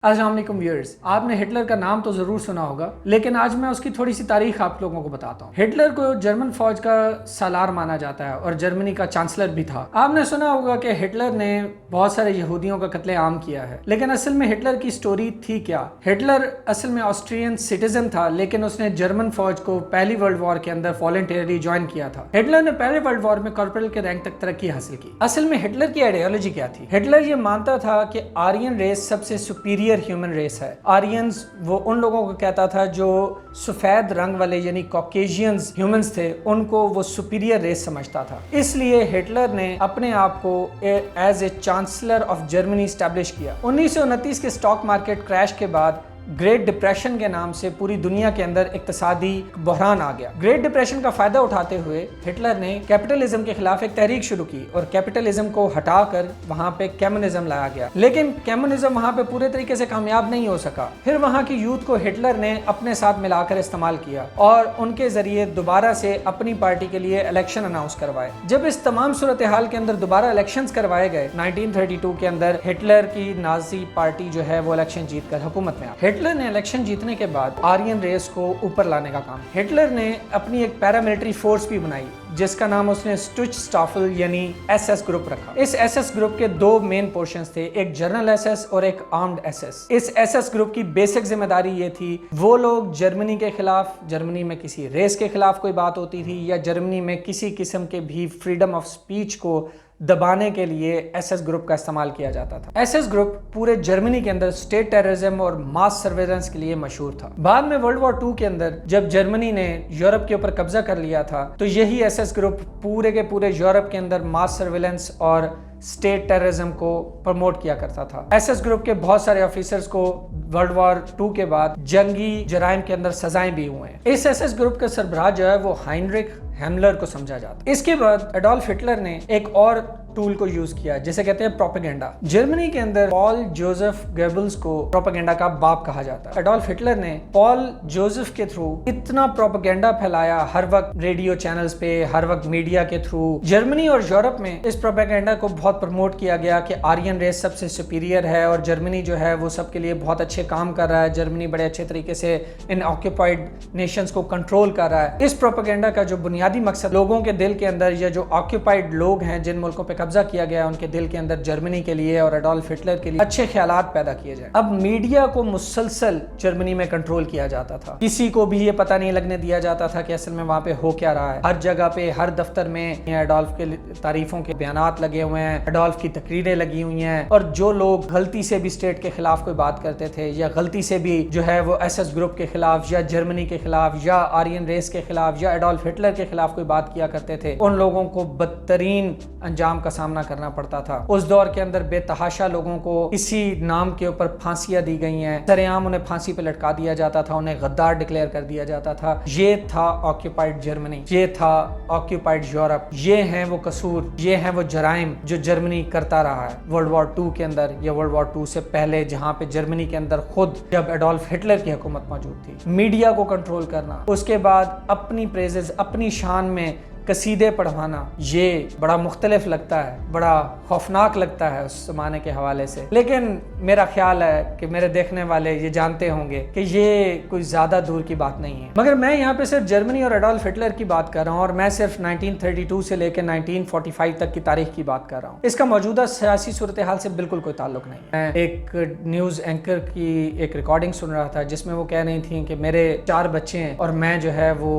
अस्सलाम वालेकुम व्यूअर्स, आपने हिटलर का नाम तो ज़रूर सुना होगा, लेकिन आज मैं उसकी थोड़ी सी तारीख आप लोगों को बताता हूँ। हिटलर को जर्मन फौज का सालार माना जाता है और जर्मनी का चांसलर भी था। आपने सुना होगा कि हिटलर ने बहुत सारे यहूदियों का कत्लेआम किया है, लेकिन असल में हिटलर की स्टोरी थी क्या? हिटलर असल में ऑस्ट्रियन सिटीजन था, लेकिन उसने जर्मन फौज को पहली वर्ल्ड वॉर के अंदर वॉलंटियरली ज्वाइन किया था। हिटलर ने पहले वर्ल्ड वॉर में कॉर्पोरल के रैंक तक तरक्की हासिल की। असल में हिटलर की आइडियोलॉजी क्या थी? हिटलर ये मानता था कि आर्यन रेस सबसे सुपीरियर ह्यूमन रेस है। आर्यंस वो उन लोगों को कहता था जो सफेद रंग वाले यानी कॉकेशियंस ह्यूमंस थे, उनको वो सुपीरियर रेस समझता था। इसलिए हिटलर ने अपने आप को as a chancellor of Germany establish किया। 1929 के स्टॉक मार्केट क्रैश के बाद ग्रेट डिप्रेशन के नाम से पूरी दुनिया के अंदर इक्तिसादी बहरान आ गया। ग्रेट डिप्रेशन का फायदा उठाते हुए हिटलर ने कैपिटलिज्म के खिलाफ एक तहरीक शुरू की और कैपिटलिज्म को हटाकर वहां पे कम्युनिज्म लाया गया। लेकिन कम्युनिज्म वहां पे पूरे तरीके से कामयाब नहीं हो सका। फिर वहां की यूथ को हिटलर ने अपने साथ मिलाकर इस्तेमाल किया और उनके जरिए दोबारा से अपनी पार्टी के लिए इलेक्शन अनाउंस करवाए। जब इस तमाम सूरत हाल के अंदर दोबारा इलेक्शन करवाए गए 1932 के अंदर, हिटलर की नाजी पार्टी जो है वो इलेक्शन जीतकर हुकूमत में आ गई। हिटलर ने इलेक्शन जीतने के बाद आर्यन रेस को ऊपर लाने का काम, हिटलर ने अपनी एक पैरामिलिट्री फोर्स भी बनाई जिसका नाम उसने स्टुचस्टाफल यानी एसएस ग्रुप रखा। इस एसएस ग्रुप के दो मेन पोर्शंस थे, एक जनरल एसएस और एक आर्म्ड एसएस। इस एसएस ग्रुप की बेसिक जिम्मेदारी ये थी, वो लोग जर्मनी के खिलाफ, जर्मनी में किसी रेस के खिलाफ कोई बात होती थी या जर्मनी में किसी किस्म के भी फ्रीडम ऑफ स्पीच को दबाने के लिए एसएस ग्रुप का इस्तेमाल किया जाता था। एसएस ग्रुप पूरे जर्मनी के अंदर स्टेट टेररिज्म और मास सर्वेलेंस के लिए मशहूर था। बाद में वर्ल्ड वॉर 2 के अंदर जब जर्मनी ने यूरोप के ऊपर कब्जा कर लिया था, तो यही एसएस ग्रुप पूरे के पूरे यूरोप के अंदर मास सर्वेलेंस और स्टेट टेररिज्म को प्रमोट किया करता था। एसएस ग्रुप के बहुत सारे ऑफिसर्स को वर्ल्ड वॉर 2 के बाद जंगी जराइम के अंदर सजाएं भी हुए हैं। इस एसएस ग्रुप का सरबराह जो है वो हाइनरिक हेमलर को समझा जाता है। इसके बाद एडोल्फ हिटलर ने एक और टूल को यूज किया जिसे कहते हैं प्रोपेगेंडा। जर्मनी के अंदर पॉल जोसेफ गोेबल्स को प्रोपेगेंडा का बाप कहा जाता है। एडोल्फ हिटलर ने पॉल जोसेफ के थ्रू इतना प्रोपेगेंडा फैलाया, हर वक्त रेडियो चैनल्स पे, हर वक्त मीडिया के थ्रू। जर्मनी और यूरोप में इस प्रोपेगेंडा को बहुत प्रमोट किया गया कि आर्यन रेस सबसे सुपीरियर है और जर्मनी जो है वो सबके लिए बहुत अच्छे काम कर रहा है। जर्मनी बड़े अच्छे तरीके से इन ऑक्यूपाइड नेशंस को कंट्रोल कर रहा है। इस प्रोपेगेंडा का जो बुनियादी मकसद लोगों के दिल के अंदर, या जो ऑक्यूपाइड लोग हैं जिन मुल्कों पे कब्जा किया गया, उनके दिल के अंदर जर्मनी के लिए और एडोल्फ हिटलर के लिए अच्छे ख्यालात पैदा किए जाए। अब मीडिया को मुसलसल जर्मनी में कंट्रोल किया जाता था। किसी को भी ये पता नहीं लगने दिया जाता था कि असल में वहां पे हो क्या रहा है। हर जगह पे, हर दफ्तर में एडोल्फ के तारीफों के बयानात लगे हुए हैं, एडोल्फ की तकरीरें लगी हुई हैं, और जो लोग गलती से भी स्टेट के खिलाफ कोई बात करते थे या गलती से भी जो है वो एसएस ग्रुप के खिलाफ या जर्मनी के खिलाफ या आर्यन रेस के खिलाफ या एडोल्फ हिटलर के खिलाफ कोई बात किया करते थे, उन लोगों को बदतरीन अंजाम का सामना करना पड़ता था। उस दौर के अंदर बेतहाशा लोगों को इसी नाम के ऊपर फांसियां दी गई हैं। सरेआम उन्हें फांसी पे लटका दिया जाता था, उन्हें गद्दार डिक्लेयर कर दिया जाता था। ये था ऑक्यूपाइड जर्मनी, ये था ऑक्यूपाइड यूरोप, ये हैं वो कसूर, ये हैं वो जराइम जो जर्मनी करता रहा है वर्ल्ड वॉर 2 के अंदर या वर्ल्ड वॉर 2 से पहले, जहां पे जर्मनी के अंदर खुद जब एडोल्फ हिटलर की हुकूमत मौजूद थी। मीडिया को कंट्रोल करना, उसके बाद अपनी प्रेजेस, अपनी शान में कसीदे पढ़वाना, ये बड़ा मुख्तलिफ लगता है, बड़ा खौफनाक लगता है उस ज़माने के हवाले से। लेकिन मेरा ख्याल है कि मेरे देखने वाले ये जानते होंगे कि ये कोई ज़्यादा दूर की बात नहीं है। मगर मैं यहाँ पे सिर्फ जर्मनी और एडोल्फ हिटलर की बात कर रहा हूँ और मैं सिर्फ 1932 से लेकर 1945 तक की तारीख की बात कर रहा हूँ। इसका मौजूदा सियासी सूरत हाल से बिल्कुल कोई ताल्लुक नहीं। मैं एक न्यूज़ एंकर की एक रिकॉर्डिंग सुन रहा था जिसमें वो कह रही थी कि मेरे 4 बच्चे हैं और मैं जो है वो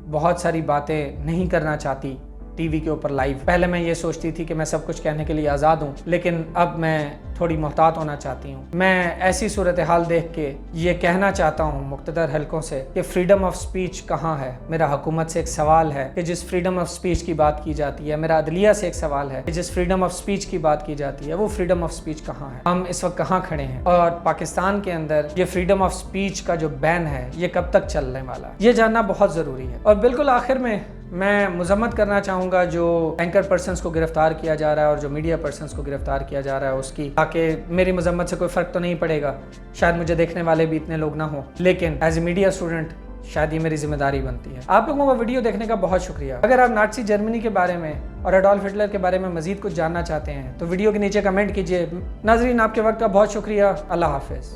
बहुत सारी बातें नहीं करना चाहती टीवी के ऊपर लाइव। पहले मैं ये सोचती थी कि मैं सब कुछ कहने के लिए आज़ाद हूँ, लेकिन अब मैं थोड़ी मोहतात होना चाहती हूँ। मैं ऐसी सूरत हाल देख के ये कहना चाहता हूँ मुख्तदर हलकों से कि फ्रीडम ऑफ स्पीच कहाँ है। मेरा हुकूमत से एक सवाल है कि जिस फ्रीडम ऑफ स्पीच की बात की जाती है, मेरा अदलिया से एक सवाल है कि जिस फ्रीडम ऑफ स्पीच की बात की जाती है, वो फ्रीडम ऑफ स्पीच कहाँ है? हम इस वक्त कहाँ खड़े हैं? और पाकिस्तान के अंदर ये फ्रीडम ऑफ स्पीच का जो बैन है ये कब तक चलने वाला है, ये जानना बहुत ज़रूरी है। और बिल्कुल आखिर में मैं मुजम्मत करना चाहूँगा जो एंकर पर्सन्स को गिरफ्तार किया जा रहा है और जो मीडिया पर्सन्स को गिरफ्तार किया जा रहा है उसकी, ताकि मेरी मुजम्मत से कोई फ़र्क तो नहीं पड़ेगा, शायद मुझे देखने वाले भी इतने लोग ना हो, लेकिन एज ए मीडिया स्टूडेंट शायद ये मेरी जिम्मेदारी बनती है। आप लोगों का वीडियो देखने का बहुत शुक्रिया। अगर आप नाज़ी जर्मनी के बारे में और एडोल्फ हिटलर के बारे में मजीद कुछ जानना चाहते हैं तो वीडियो के नीचे कमेंट कीजिए। नाजरीन, आपके वक्त का बहुत शुक्रिया। अल्लाह हाफिज़।